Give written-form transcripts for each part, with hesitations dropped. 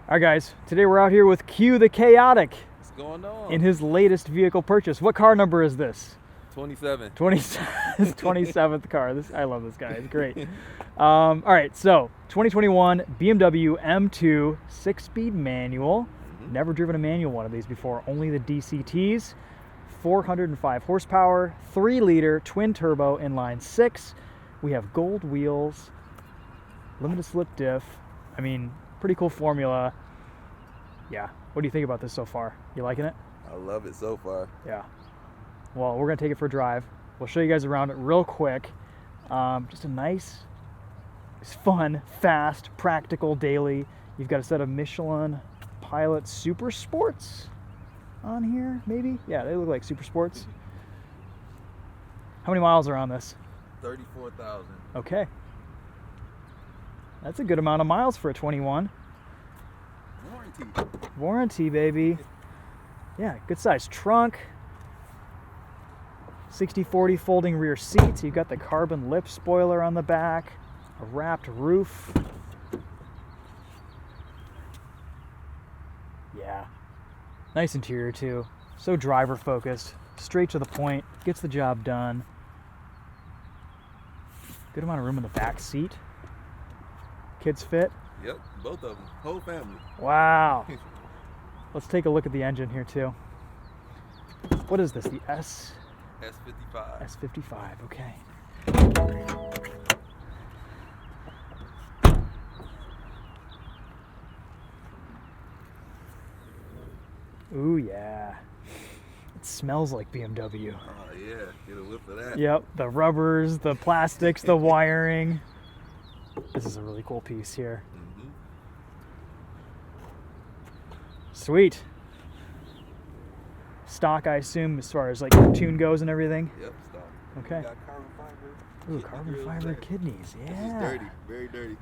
All right, guys, today we're out here with Q the Chaotic. What's going on? In his latest vehicle purchase. What car number is this? 27. 27th car. I love this guy. It's great. All right, so 2021 BMW M2 6-speed manual. Never driven a manual one of these before. Only the DCTs. 405 horsepower, 3-liter twin turbo inline 6. We have gold wheels, limited slip diff. I mean, pretty cool formula. Yeah. What do you think about this so far? You liking it? I love it so far. Yeah. Well, we're going to take it for a drive. We'll show you guys around it real quick. Just a nice, fun, fast, practical daily. You've got a set of Michelin Pilot Super Sports on here, maybe? Yeah, they look like Super Sports. How many miles are on this? 34,000. Okay. That's a good amount of miles for a 21. Warranty, baby. Yeah, good size trunk. 60/40 folding rear seats. You've got the carbon lip spoiler on the back. A wrapped roof. Yeah. Nice interior too. So driver focused. Straight to the point. Gets the job done. Good amount of room in the back seat. Kids fit. Yep, both of them. Whole family. Wow. Let's take a look at the engine here too. What is this? The S55. S55, okay. Ooh, yeah. It smells like BMW. Oh, yeah. Get a whiff of that. Yep, the rubbers, the plastics, the wiring. This is a really cool piece here. Sweet. Stock, I assume, as far as like tune goes and everything? Yep, stock. Okay. Got carbon fiber. Ooh, carbon fiber kidneys, yeah. This is dirty, very dirty.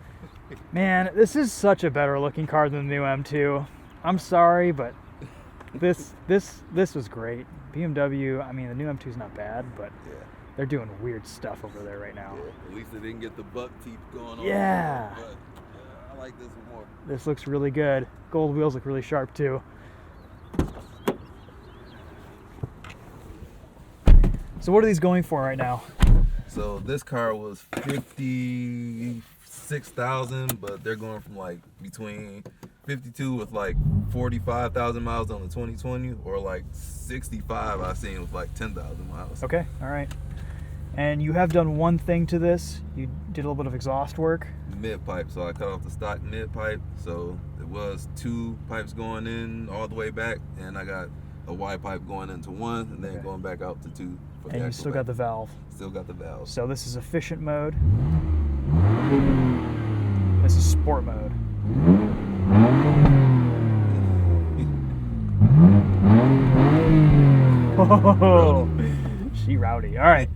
Man, this is such a better looking car than the new M2. I'm sorry, but this was great. BMW, I mean, the new M2's not bad, but Yeah. they're doing weird stuff over there right now. Yeah. At least they didn't get the buck teeth going on. Yeah. But, I like this one more. This looks really good. Gold wheels look really sharp too. So what are these going for right now? So this car was 56,000, but they're going from like between 52 with like 45,000 miles on the 2020, or like 65 I seen with like 10,000 miles. Okay, all right. And you have done one thing to this. You did a little bit of exhaust work. Mid pipe, so I cut off the stock mid pipe, so it was 2 pipes going in all the way back, and I got a Y pipe going into 1, and then going back out to 2. For And you still got the valve. Still got the valve. So this is efficient mode. This is sport mode. Oh, she rowdy. All right.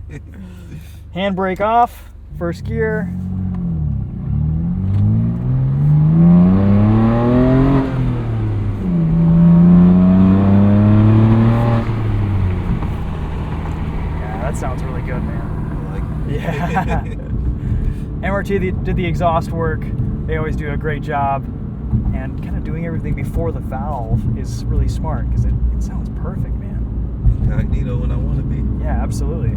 Handbrake off. First gear. That sounds really good, man. I like it. Yeah. MRT did the exhaust work. They always do a great job. And kind of doing everything before the valve is really smart because it sounds perfect, man. Incognito when I want to be. Yeah, absolutely.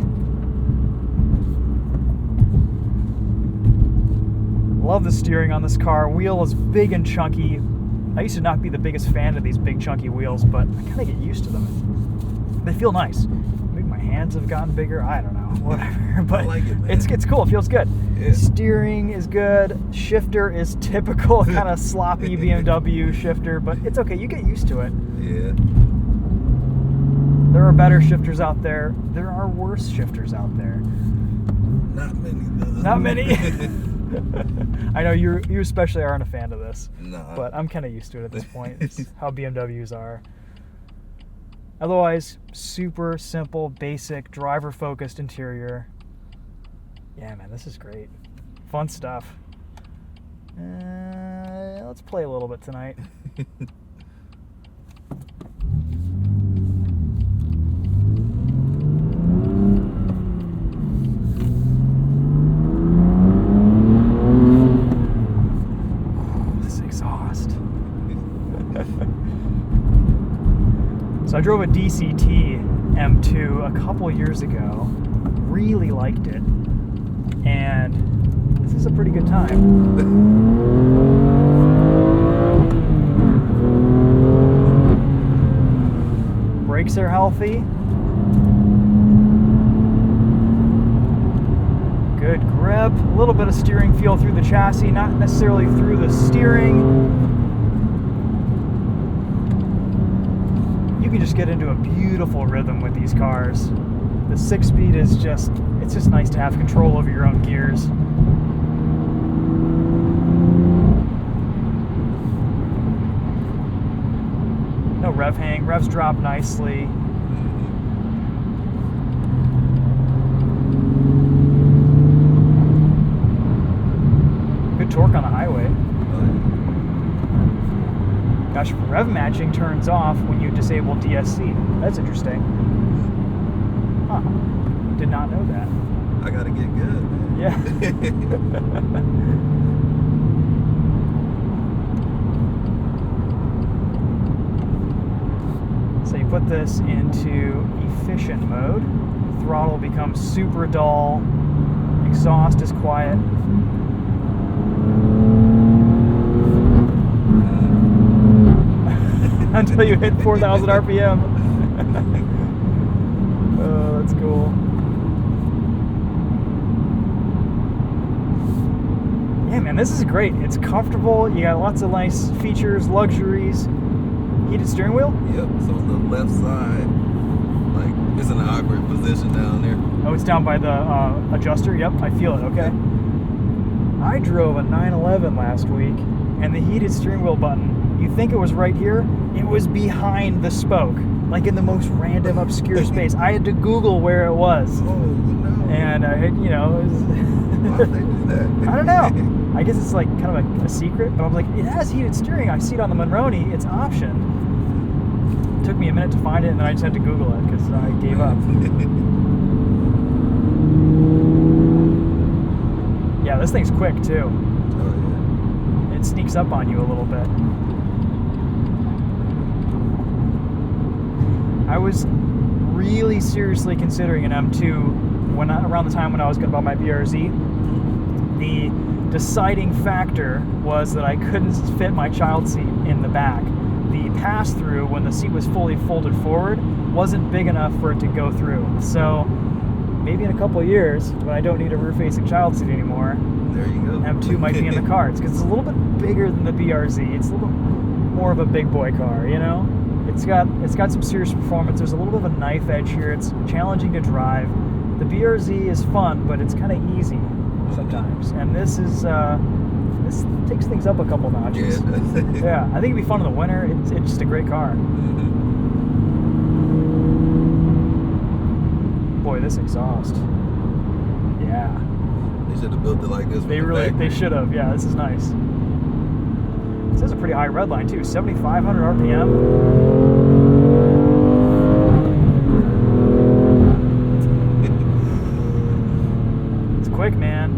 Love the steering on this car. Wheel is big and chunky. I used to not be the biggest fan of these big chunky wheels, but I kind of get used to them. They feel nice. Maybe my hands have gotten bigger. I don't know. Whatever. But I like it, man. it's cool. It feels good. Yeah. Steering is good. Shifter is typical kind of sloppy BMW shifter, but it's okay. You get used to it. Yeah. There are better shifters out there. There are worse shifters out there. Not many though. Not many. I know you especially aren't a fan of this. Nah. But I'm kind of used to it at this point. It's how BMWs are. Otherwise, super simple, basic, driver-focused interior. Yeah, man, this is great. Fun stuff. Let's play a little bit tonight. This exhaust. So I drove a DCT M2 a couple years ago. Really liked it. And this is a pretty good time. Brakes are healthy. Good grip. A little bit of steering feel through the chassis, not necessarily through the steering. You can just get into a beautiful rhythm with these cars. The 6-speed is just, it's just nice to have control over your own gears. No rev hang, revs drop nicely. Good torque on the highway. Gosh, rev matching turns off when you disable DSC. That's interesting. Huh. Did not know that. I gotta get good, man. Yeah. So you put this into efficient mode. Throttle becomes super dull. Exhaust is quiet. Until you hit 4,000 RPM. Oh, that's cool. Yeah, man, this is great. It's comfortable. You got lots of nice features, luxuries. Heated steering wheel? Yep, so on the left side, like, it's in an awkward position down there. Oh, it's down by the adjuster? Yep, I feel it, okay. I drove a 911 last week, and the heated steering wheel button, you think it was right here? It was behind the spoke, like in the most random, obscure space. I had to Google where it was. Oh, no. And, you know, it was Why would they do that? I don't know. I guess it's like kind of a secret, but I'm like, it has heated steering. I see it on the Monroney. It's optioned. It took me a minute to find it, and then I just had to Google it because I gave up. Yeah, this thing's quick too. Oh, yeah. It sneaks up on you a little bit. I was really seriously considering an M2 around the time when I was going to buy my BRZ. The deciding factor was that I couldn't fit my child seat in the back. The pass-through, when the seat was fully folded forward, wasn't big enough for it to go through. So maybe in a couple of years, when I don't need a rear-facing child seat anymore, There you go. M2 might be in the cards, because it's a little bit bigger than the BRZ. It's a little bit more of a big boy car, you know? It's got some serious performance. There's a little bit of a knife edge here. It's challenging to drive. The BRZ is fun, but it's kind of easy sometimes. And this takes things up a couple notches. Yeah, Yeah, I think it'd be fun in the winter. It's just a great car. Boy, this exhaust. Yeah. They should have built it like this. They should have. Yeah, this is nice. It says a pretty high red line too, 7,500 RPM. It's quick, man.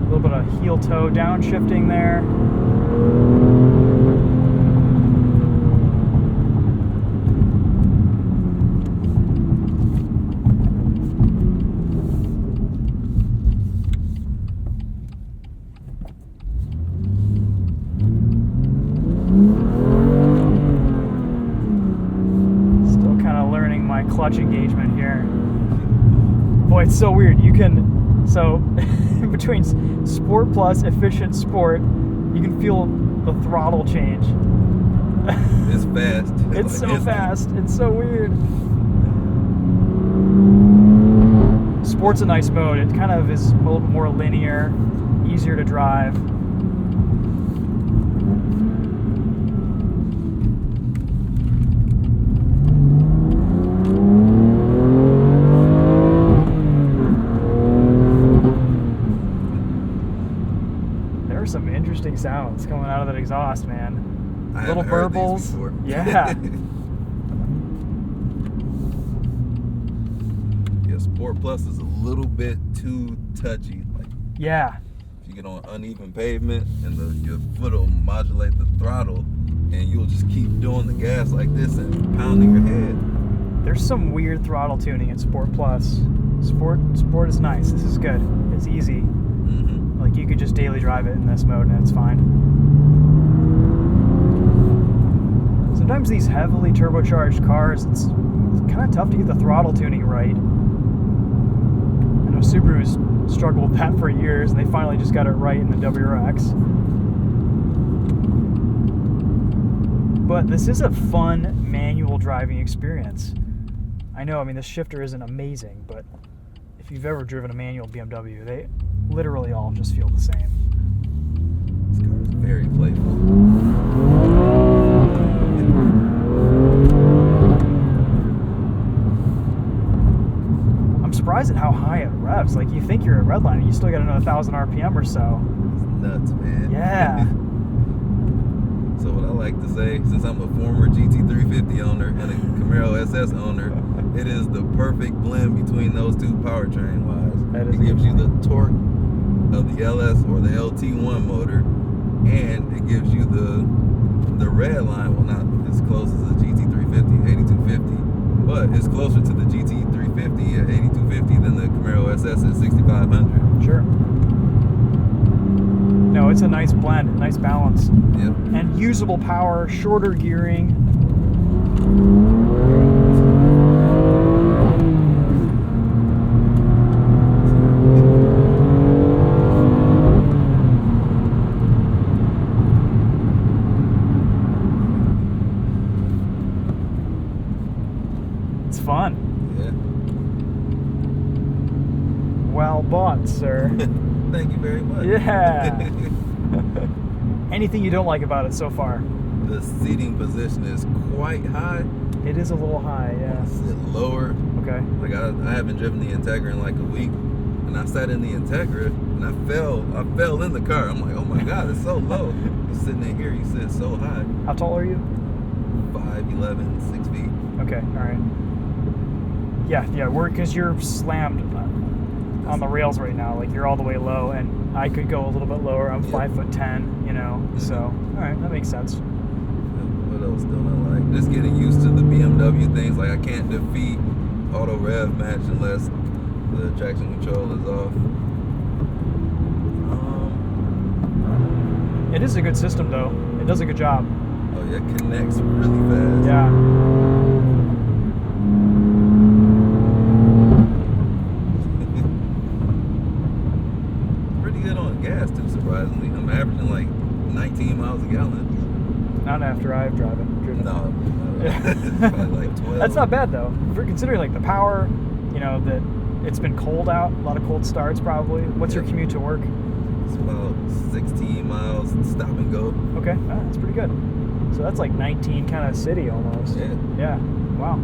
A little bit of heel toe downshifting there. Clutch engagement here. Boy, it's so weird. You can, between Sport Plus, Efficient Sport, you can feel the throttle change. It's fast. It's so fast. It's so weird. Sport's a nice mode. It kind of is a little bit more linear, easier to drive. Some interesting sounds coming out of that exhaust, man. I Little haven't heard these burbles. before. Yeah. Yeah, Sport Plus is a little bit too touchy. Like, Yeah. if you get on uneven pavement and your foot will modulate the throttle, and you'll just keep doing the gas like this and pounding your head. There's some weird throttle tuning in Sport Plus. Sport is nice. This is good. It's easy. Mm-hmm. Like you could just daily drive it in this mode and it's fine. Sometimes these heavily turbocharged cars, it's kind of tough to get the throttle tuning right. I know Subaru's struggled with that for years, and they finally just got it right in the WRX. But this is a fun manual driving experience. I know, I mean, the shifter isn't amazing, but if you've ever driven a manual BMW, they literally all just feel the same. This car is very playful. I'm surprised at how high it revs. Like, you think you're at redline, and you still got another 1,000 RPM or so. It's nuts, man. Yeah. So what I like to say, since I'm a former GT350 owner and a Camaro SS owner, it is the perfect blend between those two powertrain-wise. It gives you the torque of the LS or the LT1 motor, and it gives you the red line. Well, not as close as the GT350, 8250, but it's closer to the GT350 at 8250 than the Camaro SS at 6500. Sure. No, it's a nice blend, nice balance. Yep. And usable power, shorter gearing. It's fun. Yeah. Well bought, sir. Thank you very much. Yeah. Anything you don't like about it so far? The seating position is quite high. It is a little high, yeah. Sit lower. Okay. Like I haven't driven the Integra in like a week, and I sat in the Integra and I fell in the car. I'm like, oh my god, it's so low. You're sitting in here, you sit so high. How tall are you? 5'11", 6 feet. Okay, all right. Yeah, because you're slammed on the rails right now. Like, you're all the way low, and I could go a little bit lower. I'm 5'10", you know. Mm-hmm. So, all right, that makes sense. What else don't I like? Just getting used to the BMW things. Like, I can't defeat auto rev match unless the traction control is off. It is a good system, though. It does a good job. Oh yeah, it connects really fast. Yeah. Pretty good on gas too, surprisingly. I'm averaging like 19 miles a gallon. Not after I've driven. No. It's probably like 12. That's not bad, though. If you're considering, like, the power, you know, that it's been cold out, a lot of cold starts probably. What's your commute to work? It's about 16 miles stop and go. Okay, that's pretty good. So that's like 19 kind of city almost. Yeah. Yeah. Wow.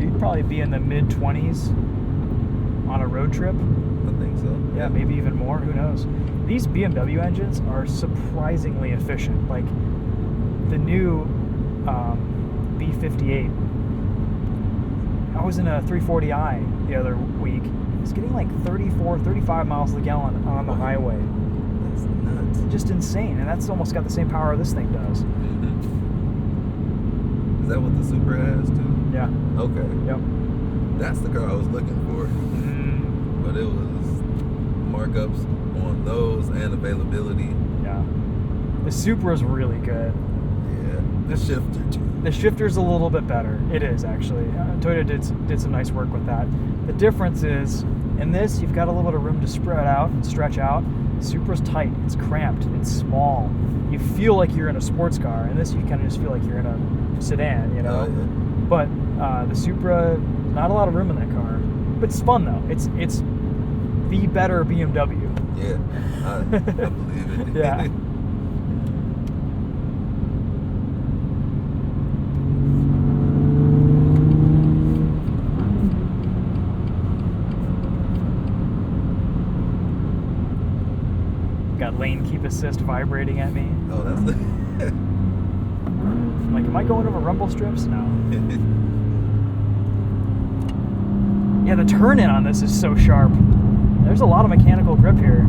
You'd probably be in the mid-20s on a road trip. I think so. Yeah, maybe even more. Who knows? These BMW engines are surprisingly efficient. Like the new B58. I was in a 340i the other week. It's getting like 34, 35 miles a gallon on the highway. That's nuts. Just insane. And that's almost got the same power this thing does. Mm-hmm. Is that what the Supra has too? Yeah. Okay. Yep. That's the car I was looking for. But it was markups on those and availability. Yeah. The Supra's really good. Yeah. The shifter too. The shifter's a little bit better. It is, actually. Toyota did some nice work with that. The difference is, in this, you've got a little bit of room to spread out and stretch out. Supra's tight. It's cramped. It's small. You feel like you're in a sports car. In this, you kind of just feel like you're in a sedan, you know? Yeah. But the Supra, not a lot of room in that car. But it's fun, though. It's the better BMW. Yeah. I believe it. Yeah. Got lane keep assist vibrating at me. Oh, that's the. I'm like, am I going over rumble strips? No. Yeah, the turn in on this is so sharp. There's a lot of mechanical grip here.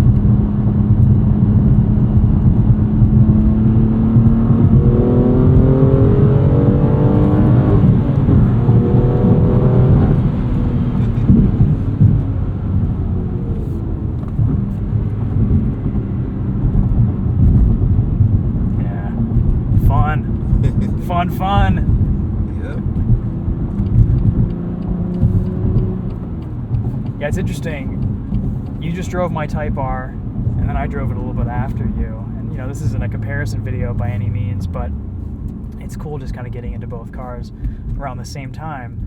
Fun. Yep. Yeah, it's interesting. You just drove my Type R, and then I drove it a little bit after you. And, you know, this isn't a comparison video by any means, but it's cool just kind of getting into both cars around the same time.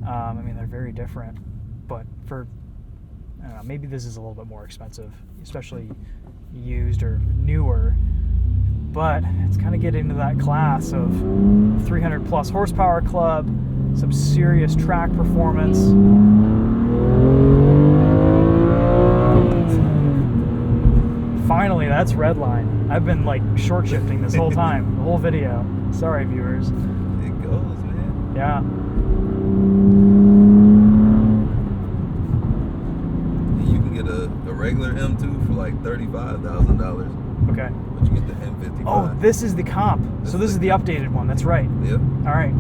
I mean, they're very different, but for, I don't know, maybe this is a little bit more expensive, especially used or newer. But it's kind of getting into that class of 300 plus horsepower club, some serious track performance. Finally, that's red line. I've been like short shifting this whole time, the whole video. Sorry, viewers. It goes, man. Yeah. You can get a regular M2 for like $35,000. Okay. But you get the M55. Oh, this is the comp. So this is the updated one. That's right. Yep. All right.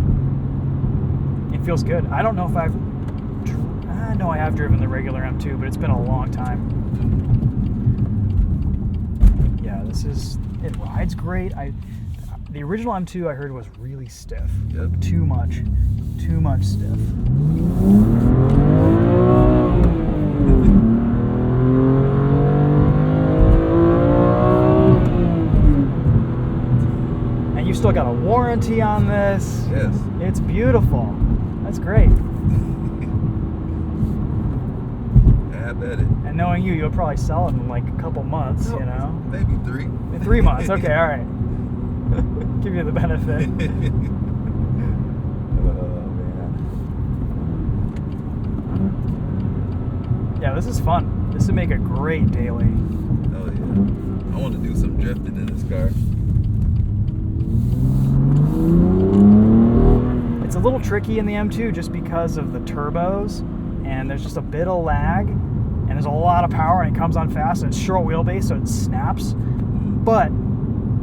It feels good. I don't know if I've... I know I have driven the regular M2, but it's been a long time. Yeah, this is... It rides great. The original M2 I heard was really stiff. Yep. Too much stiff. Still got a warranty on this. Yes. It's beautiful. That's great. Have at it. And knowing you, you'll probably sell it in like a couple months, you know? Maybe 3. In 3 months. Okay, all right. Give you the benefit. Oh, man. Yeah, this is fun. This would make a great daily. Oh, yeah. I want to do some drifting in this car. It's a little tricky in the M2 just because of the turbos, and there's just a bit of lag, and there's a lot of power, and it comes on fast, and it's short wheelbase, so it snaps, but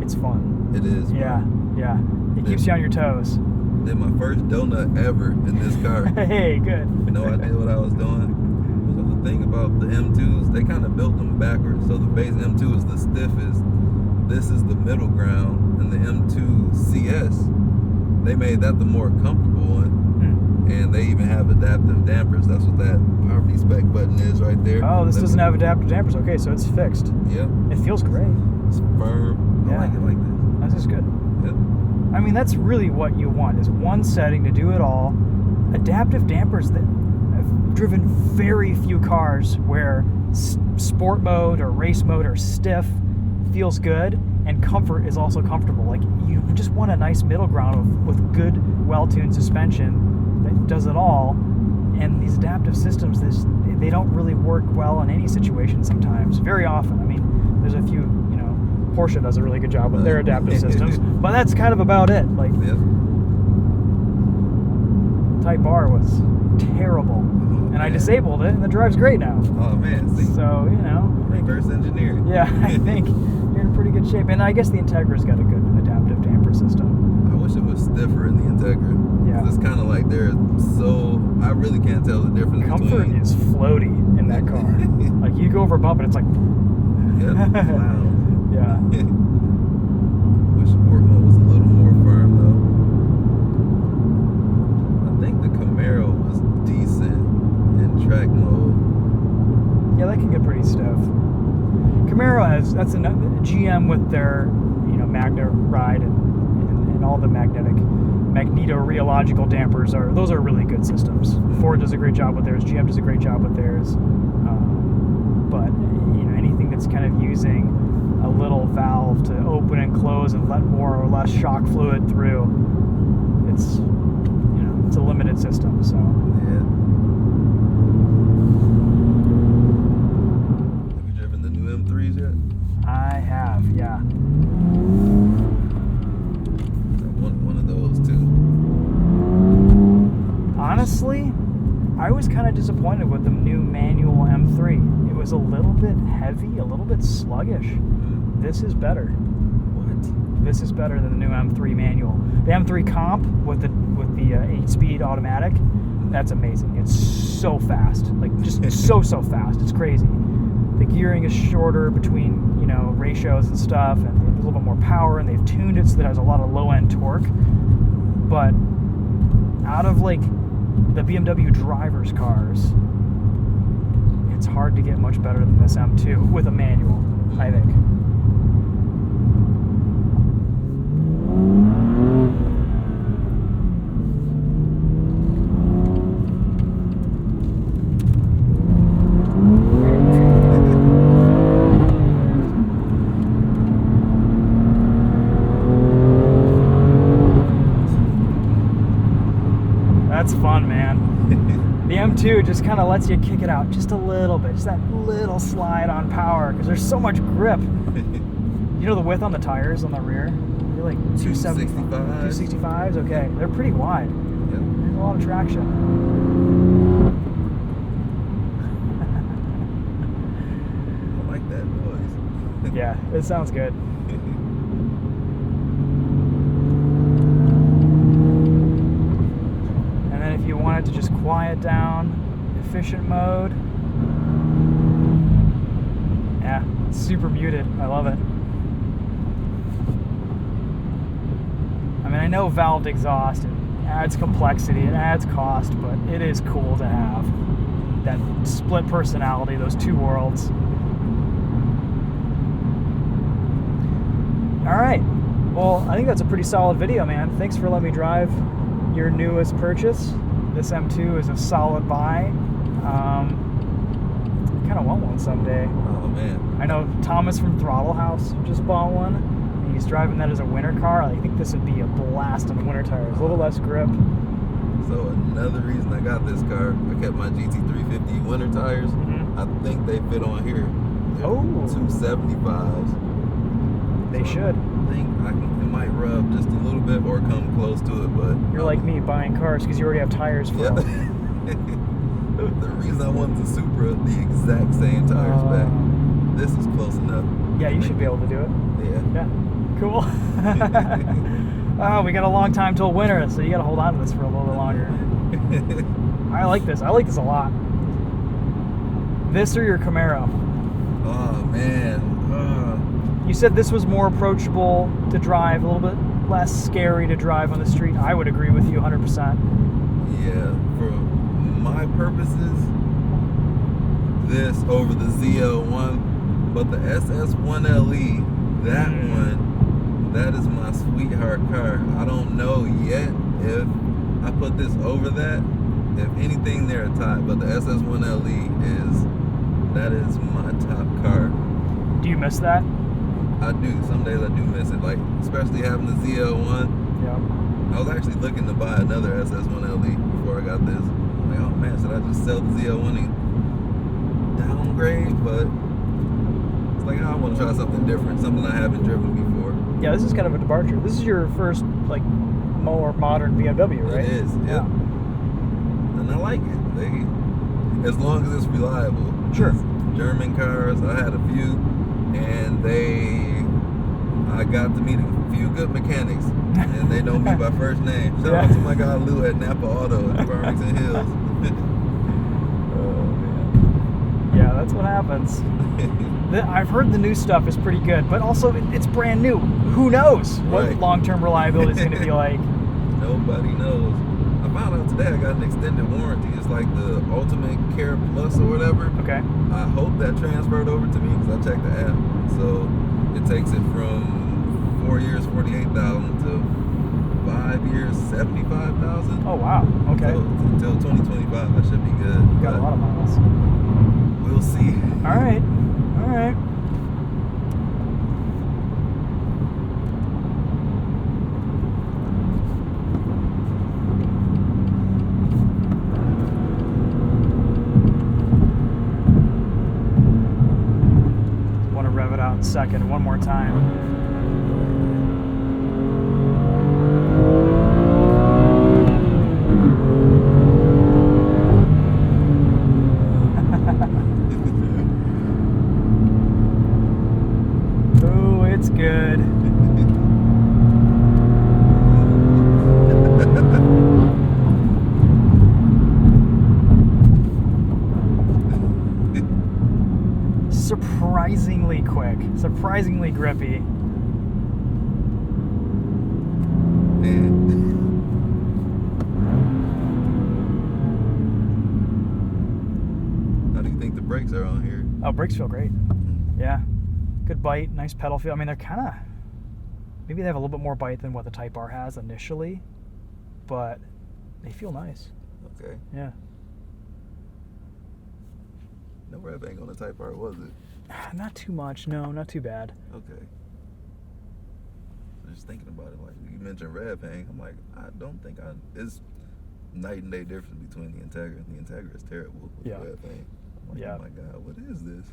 it's fun. It is. Yeah. It keeps you on your toes. Did my first donut ever in this car. Hey, good. No idea what I was doing. So the thing about the M2s, they kind of built them backwards. So the base M2 is the stiffest. This is the middle ground, and the M2 CS, they made that the more comfortable one. And they even have adaptive dampers. That's what that power spec button is right there. Oh, this doesn't have adaptive dampers. Okay, so it's fixed. Yeah. It feels great. It's firm. Yeah. I like it like this. This is good. Yep. I mean, that's really what you want, is one setting to do it all. Adaptive dampers, that I've driven very few cars where sport mode or race mode or stiff feels good, and comfort is also comfortable. Like, you just want a nice middle ground with good, well-tuned suspension that does it all. And these adaptive systems, they don't really work well in any situation sometimes. Very often. I mean, there's a few, you know, Porsche does a really good job with their adaptive systems, but that's kind of about it. Like, Yep. Type R was terrible, and I disabled it, and the drive's great now. Oh man, see? So, you know, Reverse engineering. yeah, I think you're in pretty good shape. And I guess the Integra's got a good adaptive damper system. I wish it was stiffer in the Integra. Yeah. It's kind of like I really can't tell the difference Comfort between. is floaty in that car. Like, you go over a bump and it's like, Yep. Wow. yeah. Wish sport mode was a little more firm though. I think the Camaro was decent in track mode. Yeah, that can get pretty stiff. Camaro that's another GM with their, you know, Magna Ride and all the magneto-rheological dampers those are really good systems. Ford does a great job with theirs. GM does a great job with theirs. But you know, anything that's kind of using a little valve to open and close and let more or less shock fluid through, it's a limited system. So. Yeah. Have you driven the new M3s yet? I have, yeah. One of those too. Honestly, I was kind of disappointed with the new manual M3. It was a little bit heavy, a little bit sluggish. This is better. What? This is better than the new M3 manual. The M3 Comp with the 8-speed automatic, that's amazing. It's so fast, like just so fast. It's crazy. The gearing is shorter between ratios and stuff, and there's a little bit more power, and they've tuned it so that it has a lot of low-end torque. But out of like the BMW drivers' cars, it's hard to get much better than this M2 with a manual, I think. That's fun, man. The M2 just kind of lets you kick it out just a little bit, just that little slide on power, because there's so much grip. You know the width on the tires on the rear? They're like 265s? Okay, they're pretty wide. Yep. There's a lot of traction. I like that noise. Yeah, it sounds good. If you wanted to just quiet down, efficient mode, yeah, it's super muted. I love it. I mean, I know valved exhaust, it adds complexity, it adds cost, but it is cool to have that split personality, those two worlds. All right, well, I think that's a pretty solid video, man. Thanks for letting me drive your newest purchase. This M2 is a solid buy. I kind of want one someday. Oh man. I know Thomas from Throttle House just bought one. He's driving that as a winter car. I think this would be a blast on the winter tires. A little less grip. So another reason I got this car, I kept my GT350 winter tires. I think they fit on here. They're 275s. They should. I think it might rub just a little bit or come close to it, but you're like me buying cars because you already have tires for them. The reason I wanted the Supra, the exact same tires back. This is close enough. Yeah, you should be able to do it. Yeah. Cool. Oh, we got a long time till winter, so you got to hold on to this for a little bit longer. I like this. I like this a lot. This or your Camaro? Oh man. You said this was more approachable to drive, a little bit less scary to drive on the street. I would agree with you 100%. Yeah, for my purposes, this over the ZL1, but the SS1LE, that one, that is my sweetheart car. I don't know yet if I put this over that. If anything, they're a tie, but the SS1LE that is my top car. Do you miss that? I do. Some days I do miss it, like especially having the ZL1. Yeah. I was actually looking to buy another SS1LE before I got this. I'm like, oh man, should I just sell the ZL1 and downgrade? But it's like, I want to try something different, something I haven't driven before. Yeah, this is kind of a departure. This is your first like more modern BMW, right? It is. Yeah. And I like it. As long as it's reliable. Sure. German cars, I had a few, and I got to meet a few good mechanics, and they know me by first name. Shout out to my guy Lou at Napa Auto in Farmington Hills. Oh man. Yeah, that's what happens. I've heard the new stuff is pretty good, but also it's brand new. Who knows what long-term reliability is going to be like? Nobody knows. I found out today I got an extended warranty. It's like the Ultimate Care Plus or whatever. Okay. I hope that transferred over to me because I checked the app. So it takes it from 4 years, 48,000 to 5 years, 75,000. Oh wow. Okay. So until 2025, I should be good. You got a lot of miles. We'll see. All right. All right. second one more time. Oh, it's good. Surprisingly quick, surprisingly grippy. How do you think the brakes are on here? Oh, brakes feel great. Yeah, good bite, nice pedal feel. I mean, they're kind of, maybe they have a little bit more bite than what the Type R has initially, but they feel nice. Okay. Yeah. No rev hang on the Type R, was it? Not too much, no, not too bad. Okay. Just thinking about it, like you mentioned rev hang, I'm like, I don't think it's night and day difference between the Integra. The Integra is terrible with rev hang. I'm like, oh my God, what is this?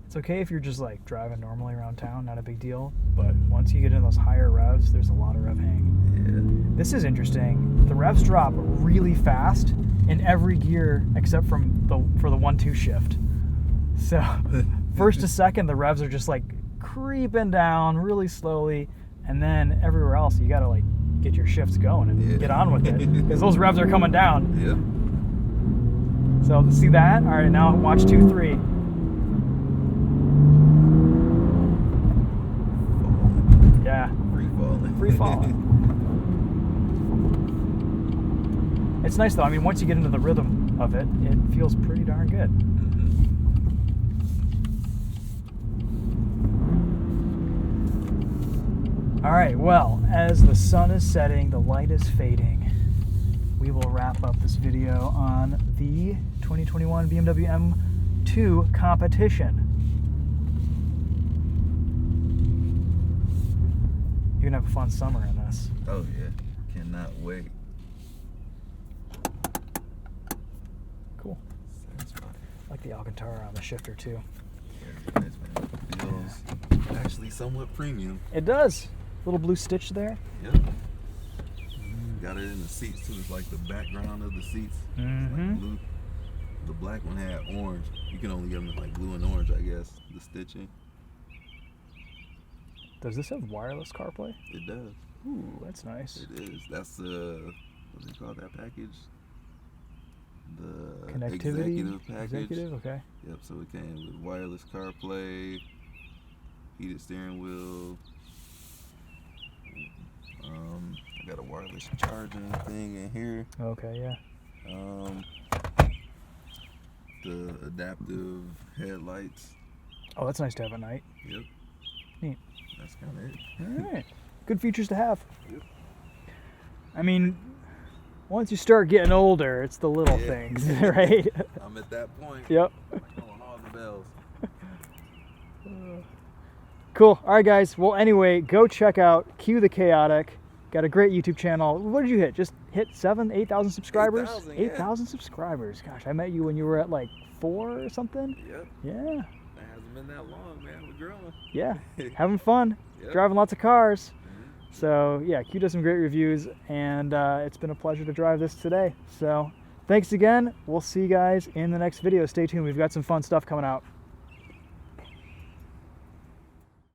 It's okay if you're just like driving normally around town, not a big deal. But once you get in those higher revs, there's a lot of rev hang. Yeah. This is interesting. The revs drop really fast in every gear except for the 1-2 shift. So first to second, the revs are just like creeping down really slowly, and then everywhere else you gotta like get your shifts going and get on with it because those revs are coming down. Yep. So see that? All right, now watch 2-3. Yeah. Free falling. It's nice though. I mean, once you get into the rhythm of it, it feels pretty darn good. All right, well, as the sun is setting, the light is fading, we will wrap up this video on the 2021 BMW M2 competition. You're gonna have a fun summer in this. Oh yeah, cannot wait. Cool. I like the Alcantara on the shifter too. Yeah, nice, man. Feels actually somewhat premium. It does. Little blue stitch there. Yep. Got it in the seats too. It's like the background of the seats. Like blue. The black one had orange. You can only get them in like blue and orange, I guess. The stitching. Does this have wireless CarPlay? It does. Ooh, that's nice. It is. That's what do they call that package? The connectivity executive package. Executive, okay. Yep. So it came with wireless CarPlay, heated steering wheel. I got a wireless charging thing in here. Okay, yeah. The adaptive headlights. Oh, that's nice to have at night. Yep. Neat. That's kind of it. All right. Good features to have. Yep. I mean, once you start getting older, it's the little things, right? I'm at that point. Yep. I'm on all the bells. Cool. All right, guys. Well, anyway, go check out Q the Chaotic. Got a great YouTube channel. What did you hit? Just hit 8,000 subscribers? 8,000 subscribers. Gosh, I met you when you were at like 4 or something. Yep. Yeah. It hasn't been that long, man. We're growing. Yeah. Having fun. Yep. Driving lots of cars. So, yeah, Q does some great reviews, and it's been a pleasure to drive this today. So, thanks again. We'll see you guys in the next video. Stay tuned. We've got some fun stuff coming out.